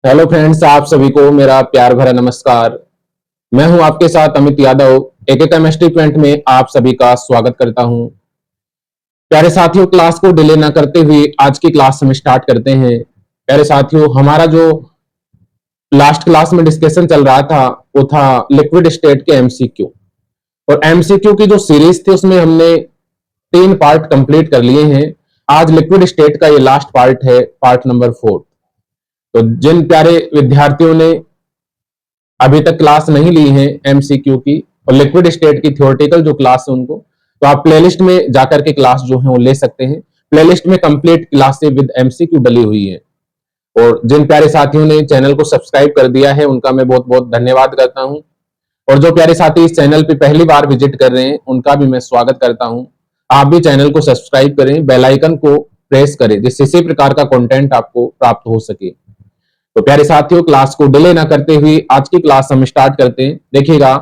Hello friends, आप सभी को मेरा प्यार भरा नमस्कार। मैं हूं आपके साथ अमित यादव। एक केमिस्ट्री पॉइंट में आप सभी का स्वागत करता हूं। प्यारे साथियों, क्लास को डिले ना करते हुए आज की क्लास हम स्टार्ट करते हैं। प्यारे साथियों, हमारा जो लास्ट क्लास में डिस्कशन चल रहा था वो था लिक्विड स्टेट के एमसीक्यू। और एमसीक्यू की जो सीरीज थी उसमें हमने 3 पार्ट कंप्लीट कर लिए हैं। आज लिक्विड स्टेट का ये लास्ट पार्ट है, पार्ट नंबर 4। तो जिन प्यारे विद्यार्थियों ने अभी तक क्लास नहीं ली है एमसीक्यू की और लिक्विड स्टेट की थ्योरेटिकल जो क्लास है उनको, तो आप प्लेलिस्ट में जाकर के क्लास जो है वो ले सकते हैं। प्लेलिस्ट में कंप्लीट क्लासें विद एमसीक्यू डली हुई है। और जिन प्यारे साथियों ने चैनल को सब्सक्राइब कर दिया है उनका मैं बहुत बहुत धन्यवाद करता हूं। और जो प्यारे साथी इस चैनल पे पहली बार विजिट कर रहे हैं उनका भी मैं स्वागत करता हूं। आप भी चैनल को सब्सक्राइब करें, बेल आइकन को प्रेस करें जिससे इसी प्रकार का कंटेंट आपको प्राप्त हो सके। तो प्यारे साथियों, क्लास को डिले ना करते हुए आज की क्लास हम स्टार्ट करते हैं। देखिएगा,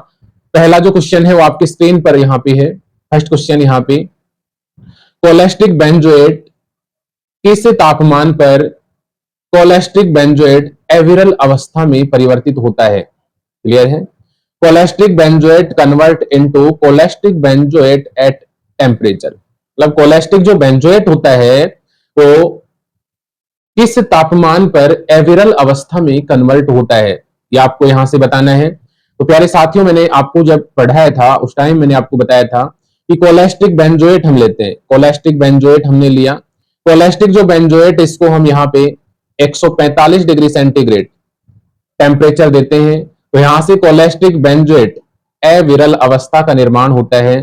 पहला जो क्वेश्चन है वो आपकी स्क्रीन पर यहाँ पे है। फर्स्ट क्वेश्चन यहाँ पे, कोलेस्टिक बेंजोएट किस तापमान पर कोलेस्टिक बेंजोएट एविरल अवस्था में परिवर्तित होता है? क्लियर है? Cholesteric benzoate convert into cholesteric benzoate at temperature. मतलब कोलेस्टिक जो बेंजोएट होता है वो किस तापमान पर एविरल अवस्था में कन्वर्ट होता है, ये आपको यहां से बताना है। तो प्यारे साथियों, मैंने आपको जब पढ़ाया था उस टाइम मैंने आपको बताया था कि कोलेस्टिक बेंजोएट हम लेते हैं। कोलेस्टिक बेंजोएट हमने लिया। कोलेस्टिक जो बेंजोएट इसको हम यहाँ पे 145 डिग्री सेंटीग्रेड टेम्परेचर देते हैं। तो यहां से कोलेस्टिक बेंजोएट अविरल अवस्था का निर्माण होता है।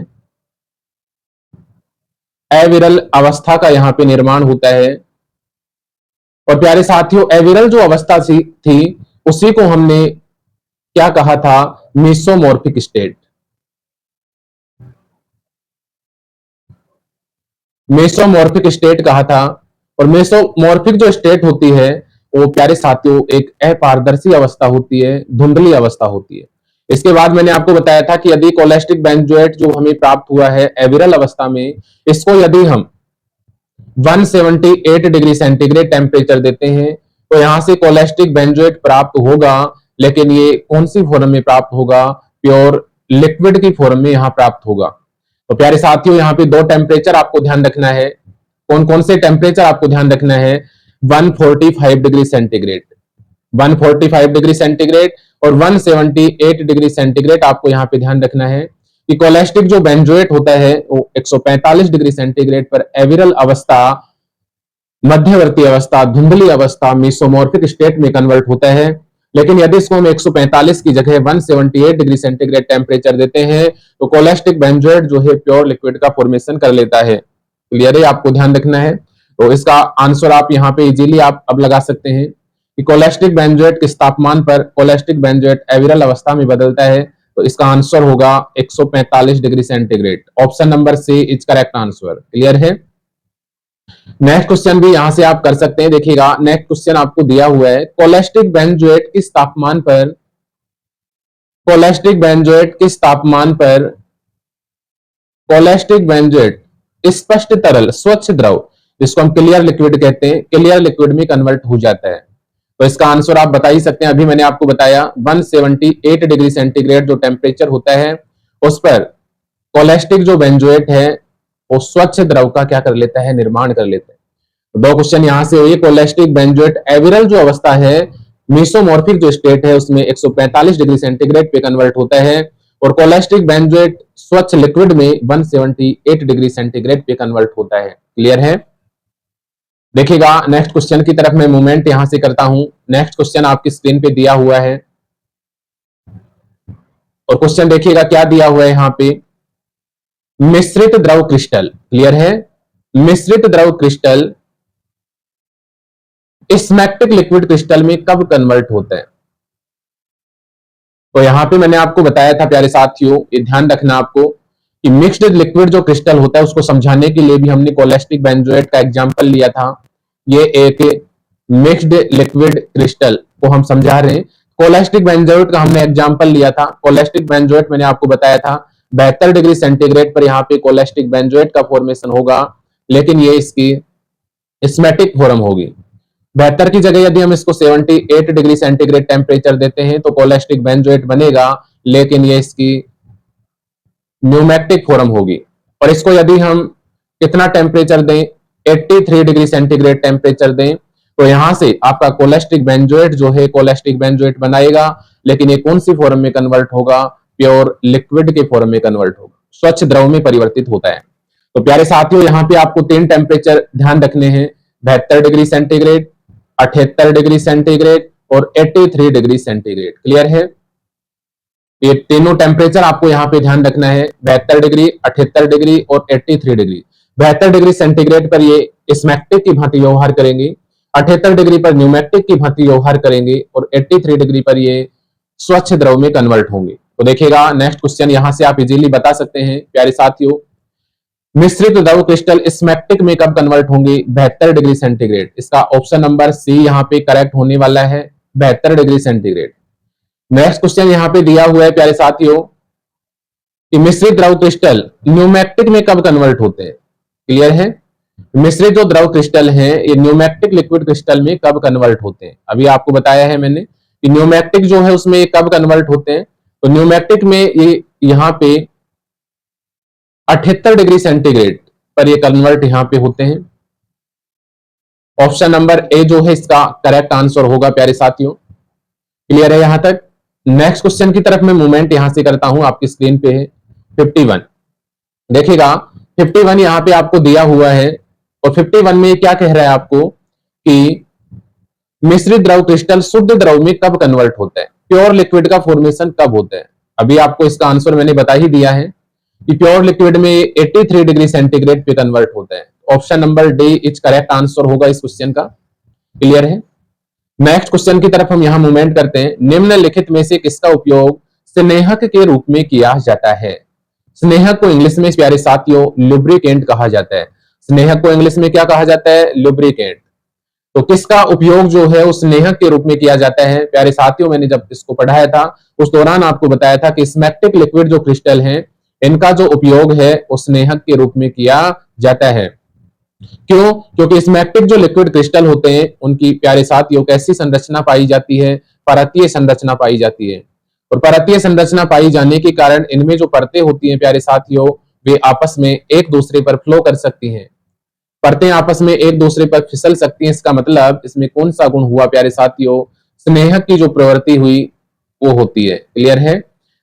अविरल अवस्था का यहाँ पे निर्माण होता है। और प्यारे साथियों, एविरल जो अवस्था थी उसी को हमने क्या कहा था? Mesomorphic state. मेसोमॉर्फिक स्टेट कहा था। और मेसोमॉर्फिक जो स्टेट होती है वो प्यारे साथियों एक अपारदर्शी अवस्था होती है, धुंधली अवस्था होती है। इसके बाद मैंने आपको बताया था कि यदि कोलेस्टिक बेंजोएट जो हमें प्राप्त हुआ है एविरल अवस्था में, इसको यदि हम 178 डिग्री सेंटीग्रेड टेम्परेचर देते हैं तो यहां से कोलेस्टिक बेंजोएट प्राप्त होगा। लेकिन ये कौन सी फॉर्म में प्राप्त होगा? प्योर लिक्विड की फॉर्म में यहां प्राप्त होगा। तो प्यारे साथियों, यहाँ पे 2 टेम्परेचर आपको ध्यान रखना है। कौन कौन से टेम्परेचर आपको ध्यान रखना है? 145 डिग्री सेंटीग्रेड, 145 डिग्री सेंटीग्रेड और 178 डिग्री सेंटीग्रेड आपको यहाँ पे ध्यान रखना है कि कोलेस्टिक जो बेंजोएट होता है वो 145 डिग्री सेंटीग्रेड पर एविरल अवस्था, मध्यवर्ती अवस्था, धुंधली अवस्था, मेसोमॉर्फिक स्टेट में कन्वर्ट होता है। लेकिन यदि इसको हम 145 की जगह 178 डिग्री सेंटीग्रेड टेम्परेचर देते हैं तो कोलेस्टिक बेंजोएट जो है प्योर लिक्विड का फॉर्मेशन कर लेता है। क्लियर है? आपको ध्यान रखना है। तो इसका आंसर आप यहाँ पे इजीली आप अब लगा सकते हैं कि कोलेस्टिक बेंजोएट किस तापमान पर कोलेस्टिक बेंजोएट एविरल अवस्था में बदलता है। तो इसका आंसर होगा 145 degree centigrade. Option number C is correct answer. Clear है? नेक्स्ट क्वेश्चन भी यहां से आप कर सकते हैं। देखिएगा, नेक्स्ट क्वेश्चन आपको दिया हुआ है, कोलेस्टिक बेंजोएट किस तापमान पर कोलेस्टिक बेंजोएट किस तापमान पर कोलेस्टिक बेंजोएट स्पष्ट तरल स्वच्छ द्रव, जिसको हम क्लियर लिक्विड कहते हैं, क्लियर लिक्विड में कन्वर्ट हो जाता है। तो इसका आंसर आप बता ही सकते हैं। अभी मैंने आपको बताया 178 डिग्री सेंटीग्रेड जो टेम्परेचर होता है उस पर कोलेस्टिक जो बेंजोएट है वो स्वच्छ द्रव का क्या कर लेता है? निर्माण कर लेता है। तो 2 क्वेश्चन यहां से हुए। कोलेस्टिक बेंजोएट एविरल जो अवस्था है, मेसोमॉर्फिक जो स्टेट है उसमें 145 डिग्री सेंटीग्रेड पे कन्वर्ट होता है और कोलेस्टिक बेंजोएट स्वच्छ लिक्विड में 178 डिग्री सेंटीग्रेड पे कन्वर्ट होता है। क्लियर है? देखिएगा, नेक्स्ट क्वेश्चन की तरफ मैं मूवमेंट यहां से करता हूं। नेक्स्ट क्वेश्चन आपकी स्क्रीन पे दिया हुआ है और क्वेश्चन देखिएगा क्या दिया हुआ है यहाँ पे, मिश्रित द्रव क्रिस्टल। क्लियर है? मिश्रित द्रव क्रिस्टल स्मैक्टिक लिक्विड क्रिस्टल में कब कन्वर्ट होता है? तो यहां पे मैंने आपको बताया था प्यारे साथियों, ये ध्यान रखना आपको कि मिक्स्ड लिक्विड जो क्रिस्टल होता है उसको समझाने के लिए भी हमने कोलेस्टिक बेंजोएट का एग्जांपल लिया था। ये एक मिक्स्ड लिक्विड क्रिस्टल को हम समझा रहे हैं। कोलेस्टिक बेंजोएट का हमने एग्जांपल लिया था। कोलेस्टिक बेंजोएट मैंने आपको बताया था 72 डिग्री सेंटीग्रेड पर यहाँ पे कोलेस्टिक बेंजोएट का फॉर्मेशन होगा, लेकिन ये इसकी स्मैटिक फॉर्म होगी। 72 की जगह यदि हम इसको 78 डिग्री सेंटीग्रेड टेम्परेचर देते हैं तो कोलेस्टिक बेंजोएट बनेगा, लेकिन ये इसकी न्यूमेक्टिक फॉर्म होगी। और इसको यदि हम कितना टेम्परेचर दें, 83 डिग्री सेंटीग्रेड टेम्परेचर दें, तो यहां से आपका कोलेस्टिक बेंजोएट जो है कोलेस्टिक बेंजोएट बनाएगा, लेकिन ये कौन सी फॉर्म में कन्वर्ट होगा, प्योर लिक्विड के फॉर्म में कन्वर्ट होगा, स्वच्छ द्रव में परिवर्तित होता है। तो प्यारे साथियों, यहाँ पे आपको 3 टेम्परेचर ध्यान रखने हैं, 72 डिग्री सेंटीग्रेड, 78 डिग्री सेंटीग्रेड और 83 डिग्री सेंटीग्रेड। क्लियर है? ये तीनों टेम्परेचर आपको यहाँ पे ध्यान रखना है, 72 डिग्री, 78 डिग्री और 83 डिग्री। 72 डिग्री सेंटीग्रेड पर ये स्मैक्टिक की भांति व्यवहार करेंगे, 78 डिग्री पर न्यूमैक्टिक की भांति व्यवहार करेंगे और 83 डिग्री पर ये स्वच्छ द्रव में कन्वर्ट होंगे। तो देखिएगा नेक्स्ट क्वेश्चन, यहां से आप इजीली बता सकते हैं प्यारे साथियों, मिश्रित द्रव क्रिस्टल स्मैक्टिक में कब कन्वर्ट होंगे, 72 डिग्री सेंटीग्रेड। इसका ऑप्शन नंबर सी यहाँ पे करेक्ट होने वाला है, 72 डिग्री सेंटीग्रेड। नेक्स्ट क्वेश्चन यहाँ पे दिया हुआ है प्यारे साथियों कि मिश्रित द्रव क्रिस्टल न्यूमैक्टिक में कब कन्वर्ट होते हैं। क्लियर है? मिश्रित जो द्रव क्रिस्टल हैं ये न्यूमैक्टिक लिक्विड क्रिस्टल में कब कन्वर्ट होते हैं। अभी आपको बताया है मैंने कि न्यूमैक्टिक जो है उसमें कब कन्वर्ट होते हैं। तो न्यूमैक्टिक में ये यहाँ पे 78 डिग्री सेंटीग्रेड पर ये कन्वर्ट यहाँ पे होते हैं। ऑप्शन नंबर ए जो है इसका करेक्ट आंसर होगा प्यारे साथियों। क्लियर है यहां तक? नेक्स्ट क्वेश्चन की तरफ मैं मूवमेंट यहां से करता हूं, आपकी स्क्रीन पे है 51। देखिएगा 51 यहां पे आपको दिया हुआ है और 51 में क्या कह रहा है आपको कि मिश्रित द्रव क्रिस्टल शुद्ध द्रव में कब कन्वर्ट होता है, प्योर लिक्विड का फॉर्मेशन कब होता है। अभी आपको इसका आंसर मैंने बता ही दिया है कि प्योर लिक्विड में 83 डिग्री सेंटीग्रेड पे कन्वर्ट होता है। Option number D is correct answer होगा इस क्वेश्चन का। क्लियर है? नेक्स्ट क्वेश्चन की तरफ हम यहां मूवमेंट करते हैं। निम्नलिखित में से किसका उपयोग स्नेहक के रूप में किया जाता है। स्नेहक को इंग्लिश में प्यारे साथियों लुब्रिकेंट कहा जाता है। स्नेहक को इंग्लिश में क्या कहा जाता है? लुब्रिकेंट। तो किसका उपयोग जो है उस स्नेहक के रूप में किया जाता है प्यारे साथियों। मैंने जब इसको पढ़ाया था उस दौरान आपको बताया था कि स्मैक्टिक लिक्विड जो क्रिस्टल हैं इनका जो उपयोग है उस स्नेहक के रूप में किया जाता है। क्यों? क्योंकि स्मैक्टिक जो लिक्विड क्रिस्टल होते हैं उनकी प्यारे साथियों कैसी संरचना पाई जाती है? परतीय संरचना पाई जाती है। और परतीय संरचना पाई जाने के कारण इनमें जो परतें होती हैं प्यारे साथियों वे आपस में एक दूसरे पर फ्लो कर सकती हैं। परतें आपस में एक दूसरे पर फिसल सकती हैं। इसका मतलब इसमें कौन सा गुण हुआ प्यारे साथियों? स्नेहक की जो प्रवृत्ति हुई वो होती है। क्लियर है?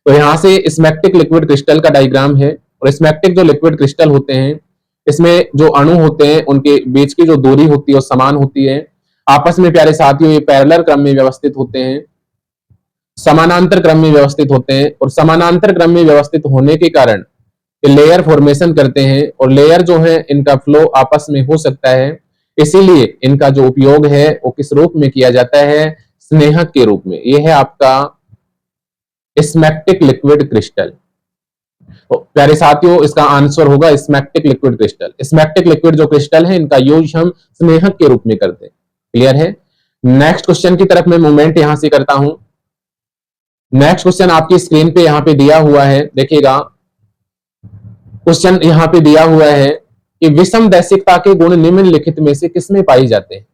तो यहां से स्मैक्टिक लिक्विड क्रिस्टल का डायग्राम है और स्मैक्टिक जो लिक्विड क्रिस्टल होते हैं इसमें जो अणु होते हैं उनके बीच की जो दूरी होती है वो समान होती है। आपस में प्यारे साथियों ये पैरेलल क्रम में व्यवस्थित होते हैं, समानांतर क्रम में व्यवस्थित होते हैं और समानांतर क्रम में व्यवस्थित होने के कारण ये लेयर फॉर्मेशन करते हैं और लेयर जो है इनका फ्लो आपस में हो सकता है। इसीलिए इनका जो उपयोग है वो किस रूप में किया जाता है? स्नेहक के रूप में। यह है आपका स्मैक्टिक लिक्विड क्रिस्टल। तो प्यारे साथियों इसका आंसर होगा स्मैक्टिक लिक्विड क्रिस्टल। स्मैक्टिक लिक्विड जो क्रिस्टल है इनका यूज हम स्नेहक के रूप में करते हैं। क्लियर है? नेक्स्ट क्वेश्चन की तरफ मैं मूवमेंट यहां से करता हूं। नेक्स्ट क्वेश्चन आपकी स्क्रीन पे यहां पे दिया हुआ है। देखिएगा क्वेश्चन यहां पे दिया हुआ है कि विषम दैशिकता के गुण निम्नलिखित में से किसमें पाई जाते हैं।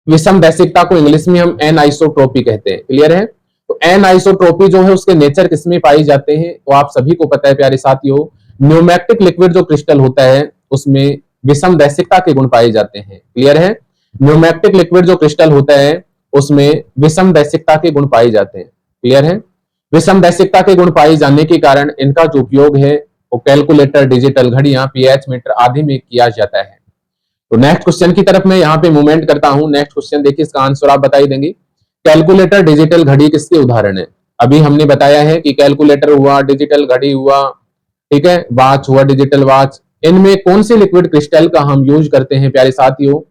विषम दैशिकता को इंग्लिश में हम एनआइसोट्रोपी कहते हैं। क्लियर है? तो एनआइसोट्रोपी जो है उसके नेचर किसमें पाई जाते हैं? तो आप सभी को पता है प्यारे साथियों न्यूमैक्टिक लिक्विड जो क्रिस्टल होता है उसमें विषम दैशिकता के गुण पाए जाते हैं। क्लियर है? न्यूमैक्टिक लिक्विड जो क्रिस्टल होता है उसमें विषम दैशिकता के गुण पाए जाते हैं। क्लियर है? विषम दैशिकता के गुण पाए जाने के कारण इनका जो उपयोग है वो कैलकुलेटर, डिजिटल घड़ियां, पीएच मीटर आदि में किया जाता है। तो नेक्स्ट क्वेश्चन की तरफ मैं यहाँ पे मूवमेंट करता हूं। नेक्स्ट क्वेश्चन देखिए, इसका आंसर आप बता ही देंगे। कैलकुलेटर, डिजिटल घड़ी किसके उदाहरण है? अभी हमने बताया है कि कैलकुलेटर हुआ, डिजिटल घड़ी हुआ, ठीक है, वॉच हुआ, डिजिटल वॉच। इनमें कौन सी लिक्विड क्रिस्टल का हम यूज करते हैं प्यारे साथियों?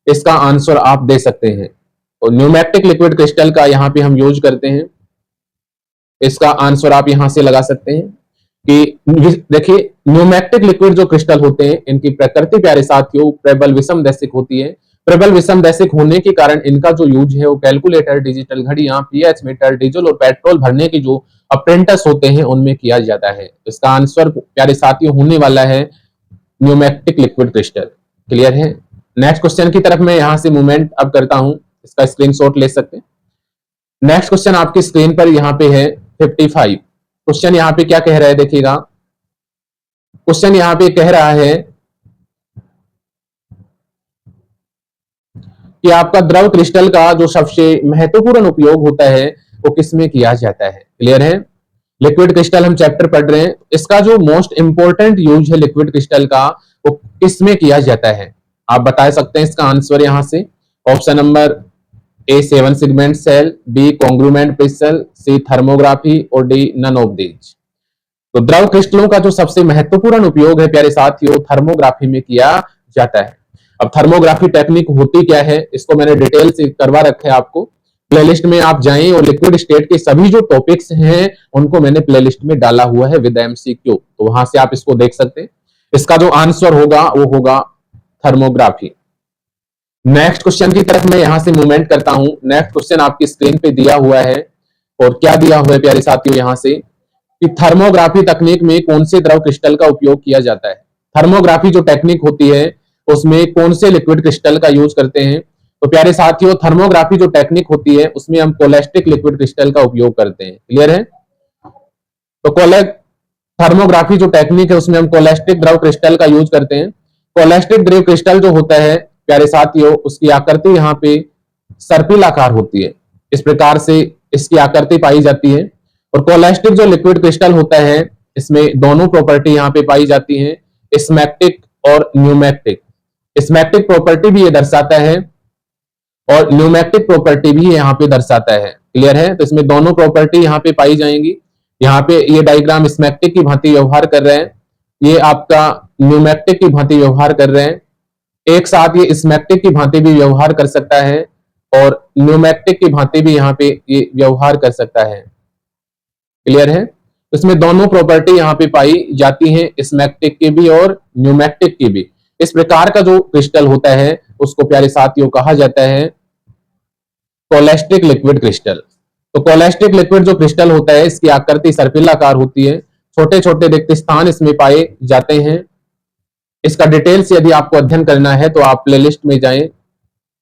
इसका आंसर आप दे सकते हैं। तो न्यूमैक्टिक लिक्विड क्रिस्टल का यहाँ पे हम यूज करते हैं। इसका आंसर आप यहां से लगा सकते हैं कि देखिए न्यूमैक्टिक लिक्विड जो क्रिस्टल होते हैं इनकी प्रकृति प्यारे साथियों प्रबल विषम दैशिक होती है। प्रबल विषम दैशिक होने के कारण इनका जो यूज है वो कैलकुलेटर, डिजिटल घड़ियां, पीएच मीटर, डीजल और पेट्रोल भरने की जो अप्रेंटिस होते हैं उनमें किया जाता है। इसका आंसर प्यारे साथियों होने वाला है न्यूमैक्टिक लिक्विड क्रिस्टल। क्लियर है? नेक्स्ट क्वेश्चन की तरफ मैं यहां से मूवमेंट अब करता हूं, इसका स्क्रीनशॉट ले सकते हैं। नेक्स्ट क्वेश्चन आपकी स्क्रीन पर यहां पे है 55। क्वेश्चन यहां पे क्या कह रहा है, देखिएगा। क्वेश्चन यहां पे कह रहा है कि आपका द्रव क्रिस्टल का जो सबसे महत्वपूर्ण उपयोग होता है वो किसमें किया जाता है। क्लियर है? लिक्विड क्रिस्टल हम चैप्टर पढ़ रहे हैं, इसका जो मोस्ट इंपोर्टेंट यूज है लिक्विड क्रिस्टल का वो किसमें किया जाता है। आप बता सकते हैं इसका आंसर यहां से। Option number A 7 segment cell, B कॉन्ग्रुमेंट क्रिस्टल, सी थर्मोग्राफी और डी नन ऑफ दीज। तो द्रव क्रिस्टलों का जो सबसे महत्वपूर्ण उपयोग है प्यारे साथियों, थर्मोग्राफी में किया जाता है। अब थर्मोग्राफी टेक्निक होती क्या है, इसको मैंने डिटेल से करवा रखा है आपको। प्लेलिस्ट में आप जाएं और लिक्विड स्टेट के सभी जो टॉपिक्स हैं उनको मैंने प्लेलिस्ट में डाला हुआ है विद एमसीक्यू, तो वहां से आप इसको देख सकते हैं। इसका जो आंसर होगा वो होगा थर्मोग्राफी। नेक्स्ट क्वेश्चन की तरफ मैं यहां से मूवमेंट करता हूं। नेक्स्ट क्वेश्चन आपकी स्क्रीन पे दिया हुआ है और क्या दिया हुआ है प्यारे साथियों यहां से कि थर्मोग्राफी तकनीक में कौन से द्रव क्रिस्टल का उपयोग किया जाता है। थर्मोग्राफी जो टेक्निक होती है उसमें कौन से लिक्विड क्रिस्टल का यूज करते हैं। तो प्यारे साथियों, थर्मोग्राफी जो टेक्निक होती है उसमें हम कोलेस्टिक लिक्विड क्रिस्टल का उपयोग करते हैं। क्लियर है? तो थर्मोग्राफी जो टेक्निक है उसमें हम कोलेस्टिक द्रव क्रिस्टल का यूज करते हैं। कोलेस्टिक द्रव क्रिस्टल जो होता है प्यारे साथियों, उसकी आकृति यहाँ पे सर्पिल आकार होती है, इस प्रकार से इसकी आकृति पाई जाती है। और कोलेस्टिक जो लिक्विड क्रिस्टल होता है इसमें दोनों प्रॉपर्टी यहाँ पे पाई जाती है, स्मैक्टिक और न्यूमैक्टिक। स्मैक्टिक प्रॉपर्टी भी ये दर्शाता है और न्यूमैक्टिक प्रॉपर्टी भी यहाँ पे दर्शाता है। क्लियर है? तो इसमें दोनों प्रॉपर्टी यहाँ पे पाई जाएंगी। यहाँ पे ये डायग्राम स्मैक्टिक की भांति व्यवहार कर रहे हैं, ये आपका न्यूमैक्टिक की भांति व्यवहार कर रहे हैं। एक साथ ये स्मैक्टिक की भांति भी व्यवहार कर सकता है और न्यूमैक्टिक की भांति भी यहाँ पे ये व्यवहार कर सकता है। क्लियर है? इसमें दोनों प्रॉपर्टी यहाँ पे पाई जाती हैं, स्मैक्टिक की भी और न्यूमैक्टिक की भी। इस प्रकार का जो क्रिस्टल होता है उसको प्यारे साथियों कहा जाता है कोलेस्टिक लिक्विड क्रिस्टल। तो कोलेस्टिक लिक्विड जो क्रिस्टल होता है इसकी आकृति सर्पिलाकार होती है, छोटे छोटे रिक्त स्थान इसमें पाए जाते हैं। इसका डिटेल्स यदि आपको अध्ययन करना है तो आप प्लेलिस्ट में जाएं।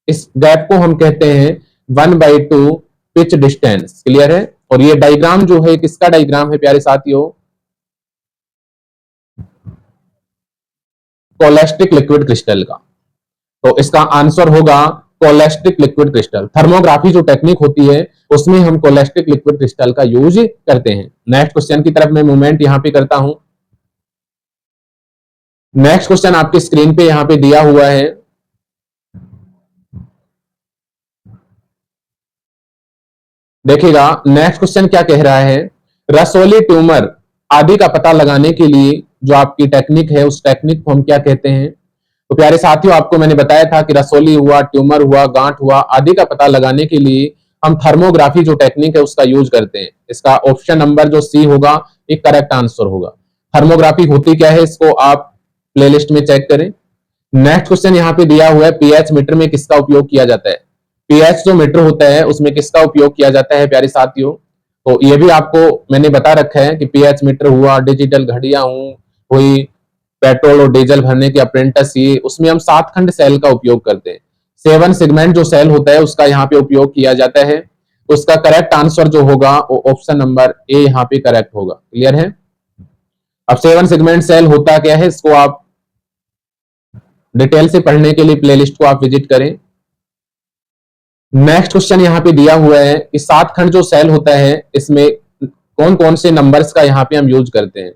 इस गैप को हम कहते हैं 1/2 पिच डिस्टेंस। क्लियर है? और ये डायग्राम जो है किसका डायग्राम है प्यारे साथियों, कोलेस्टिक लिक्विड क्रिस्टल का। तो इसका आंसर होगा कोलेस्टिक लिक्विड क्रिस्टल। थर्मोग्राफी जो टेक्निक होती है उसमें हम कोलेस्टिक लिक्विड क्रिस्टल का यूज करते हैं। नेक्स्ट क्वेश्चन की तरफ मैं मूवमेंट यहां पे करता हूं। नेक्स्ट क्वेश्चन आपकी स्क्रीन पे यहां पे दिया हुआ है। देखिएगा नेक्स्ट क्वेश्चन क्या कह रहा है, रसोली ट्यूमर आदि का पता लगाने के लिए जो आपकी टेक्निक है उस टेक्निक को हम क्या कहते हैं। तो प्यारे साथियों, आपको मैंने बताया था कि रसोली हुआ, ट्यूमर हुआ, गांठ हुआ आदि का पता लगाने के लिए हम थर्मोग्राफी जो टेक्निक है उसका यूज करते हैं। इसका ऑप्शन नंबर जो सी होगा ये करेक्ट आंसर होगा। थर्मोग्राफी होती क्या है इसको आप प्लेलिस्ट में चेक करें। नेक्स्ट क्वेश्चन यहाँ पे दिया हुआ है, पीएच मीटर में किसका उपयोग किया जाता है। पीएच जो मीटर होता है उसमें किसका उपयोग किया जाता है प्यारे साथियों। तो ये भी आपको मैंने बता रखा है कि पीएच मीटर हुआ, डिजिटल घड़ियां हुई, पेट्रोल और डीजल भरने के अप्रेंटिस, ये उसमें हम 7 खंड सेल का उपयोग करते हैं। 7 सेगमेंट जो सेल होता है उसका यहाँ पे उपयोग किया जाता है। तो उसका करेक्ट आंसर जो होगा वो ऑप्शन नंबर ए यहाँ पे करेक्ट होगा। क्लियर है? अब 7 सेगमेंट सेल होता क्या है इसको आप डिटेल से पढ़ने के लिए प्लेलिस्ट को आप विजिट करें। नेक्स्ट क्वेश्चन यहाँ पे दिया हुआ है कि 7 खंड जो सेल होता है इसमें कौन कौन से नंबर्स का यहाँ पे हम यूज करते हैं।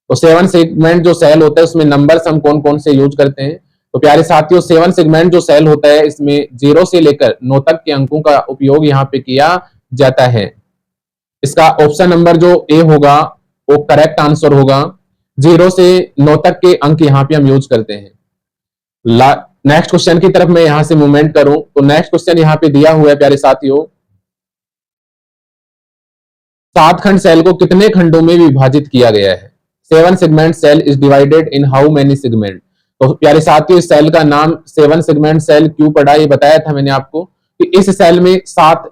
तो 7 सेगमेंट जो सेल होता है उसमें नंबर्स हम कौन कौन से यूज करते हैं। तो प्यारे साथियों, 7 सेगमेंट जो सेल होता है इसमें 0 से लेकर 9 तक के अंकों का उपयोग यहाँ पे किया जाता है। इसका ऑप्शन नंबर जो ए होगा वो करेक्ट आंसर होगा। 0 से 9 तक के अंक यहाँ पे हम यूज करते हैं। नेक्स्ट क्वेश्चन की तरफ मैं यहां से मूवमेंट करूं तो नेक्स्ट क्वेश्चन यहां पे दिया हुआ है प्यारे साथियों, 7 खंड सेल को कितने खंडों में विभाजित किया गया है। 7 segment cell is divided in how many segment. तो प्यारे साथियों, इस सेल का नाम 7 सेगमेंट सेल क्यों पड़ा, ये बताया था मैंने आपको कि इस सेल में 7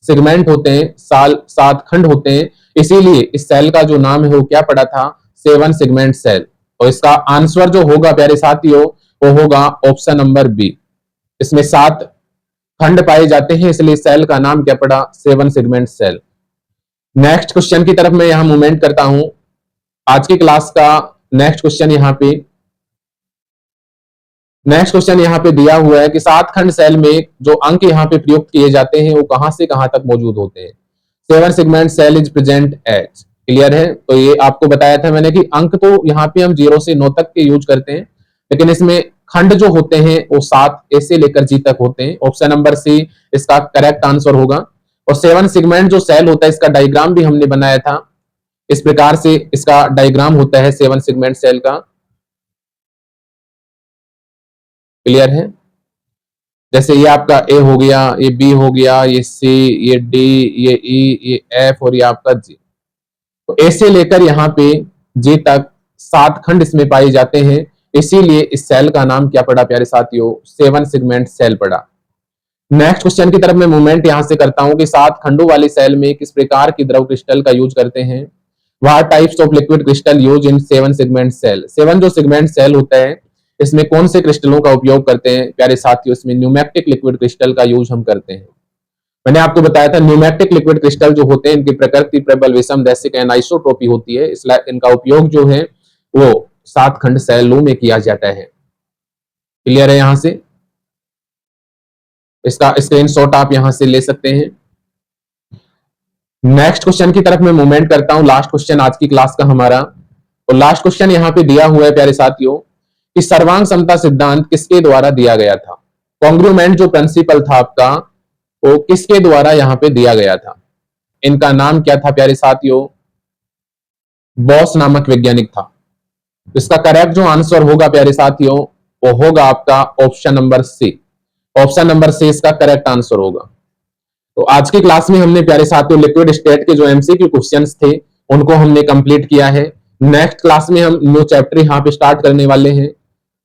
सेगमेंट होते हैं, 7 खंड होते हैं, इसीलिए इस सेल का जो नाम है वो क्या पड़ा था, 7 सेगमेंट सेल। और इसका आंसर जो होगा प्यारे साथियों वो होगा ऑप्शन नंबर बी। इसमें 7 खंड पाए जाते हैं, इसलिए सेल का नाम क्या पड़ा? 7 सेगमेंट सेल। नेक्स्ट क्वेश्चन की तरफ मैं यहां मूवमेंट करता हूं। आज की क्लास का नेक्स्ट क्वेश्चन यहां पे दिया हुआ है कि 7 खंड सेल में जो अंक यहां पे प्रयुक्त किए जाते हैं वो कहां से कहां तक मौजूद होते हैं। 7 segment cell is present at. Clear है? तो ये आपको बताया था मैंने कि अंक तो यहाँ पे हम 0 से 9 तक के यूज करते हैं, लेकिन इसमें खंड जो होते हैं वो 7 ए से लेकर जी तक होते हैं। ऑप्शन नंबर सी इसका करेक्ट आंसर होगा। और 7 सेगमेंट जो सेल होता है इसका डायग्राम भी हमने बनाया था। इस प्रकार से इसका डायग्राम होता है 7 सेगमेंट सेल का। क्लियर है? जैसे ये आपका ए हो गया, ये बी हो गया, ये सी, ये डी, ये ई, ये एफ और ये आपका जी। तो ए से लेकर यहाँ पे जी तक 7 खंड इसमें पाए जाते हैं, इसीलिए इस सेल का नाम क्या पड़ा प्यारे साथियों? 7 सेगमेंट सेल पड़ा। नेक्स्ट क्वेश्चन की तरफ मैं मूवमेंट यहां से करता हूं कि 7 खंडों वाली सेल में किस प्रकार की द्रव क्रिस्टल का यूज करते हैं। What types of liquid crystal use in 7 segment cell. 7 जो सेगमेंट सेल होता है इसमें कौन से क्रिस्टलों का उपयोग करते हैं प्यारे साथियों? इसमें न्यूमेटिक लिक्विड क्रिस्टल का यूज हम करते हैं। मैंने आपको बताया था न्यूमेटिक लिक्विड क्रिस्टल जो होते हैं इनकी प्रकृति प्रबल, विषम, दैसिक, एनाइसोट्रोपी होती है, इसलिए इनका उपयोग जो है वो 7 खंड सेलों में किया जाता है। क्लियर है? यहां से इसका स्क्रीनशॉट आप यहां से ले सकते हैं। नेक्स्ट क्वेश्चन की तरफ मैं मूवमेंट करता हूं। लास्ट क्वेश्चन आज की क्लास का हमारा, और लास्ट क्वेश्चन यहां पे दिया हुआ है प्यारे साथियों कि सर्वांग समता सिद्धांत किसके द्वारा दिया गया था। कॉन्ग्रुमेंट जो प्रिंसिपल था आपका वो किसके द्वारा यहां पे दिया गया था। इनका नाम क्या था प्यारे साथियों? बॉस नामक वैज्ञानिक था। इसका करेक्ट जो आंसर होगा प्यारे साथियों वो होगा आपका option number C. Option number C इसका करेक्ट आंसर होगा। तो आज की क्लास में हमने प्यारे साथियों लिक्विड स्टेट के जो एमसीक्यू क्वेश्चंस थे उनको हमने कंप्लीट किया है। नेक्स्ट क्लास में हम न्यू चैप्टर यहाँ पे स्टार्ट करने वाले हैं।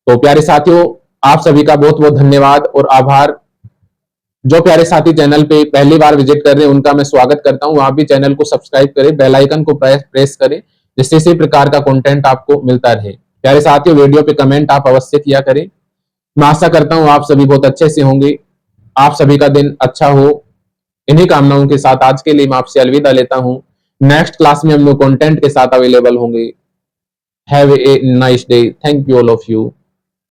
तो प्यारे साथियों आप सभी का बहुत बहुत धन्यवाद और आभार। जो प्यारे साथी चैनल पे पहली बार विजिट कर रहे हैं उनका मैं स्वागत करता हूं। आप भी चैनल को सब्सक्राइब करें, बेल आइकन को प्रेस करें, जिससे इसी प्रकार का कंटेंट आपको मिलता रहे। प्यारे साथियों वीडियो पे कमेंट आप अवश्य किया करें। मैं आशा करता हूं आप सभी बहुत अच्छे से होंगे, आप सभी का दिन अच्छा हो। इन्हीं कामनाओं के साथ आज के लिए मैं आपसे अलविदा लेता हूं। नेक्स्ट क्लास में हम लोग कंटेंट के साथ अवेलेबल होंगे। Have a nice day. Thank you all of you.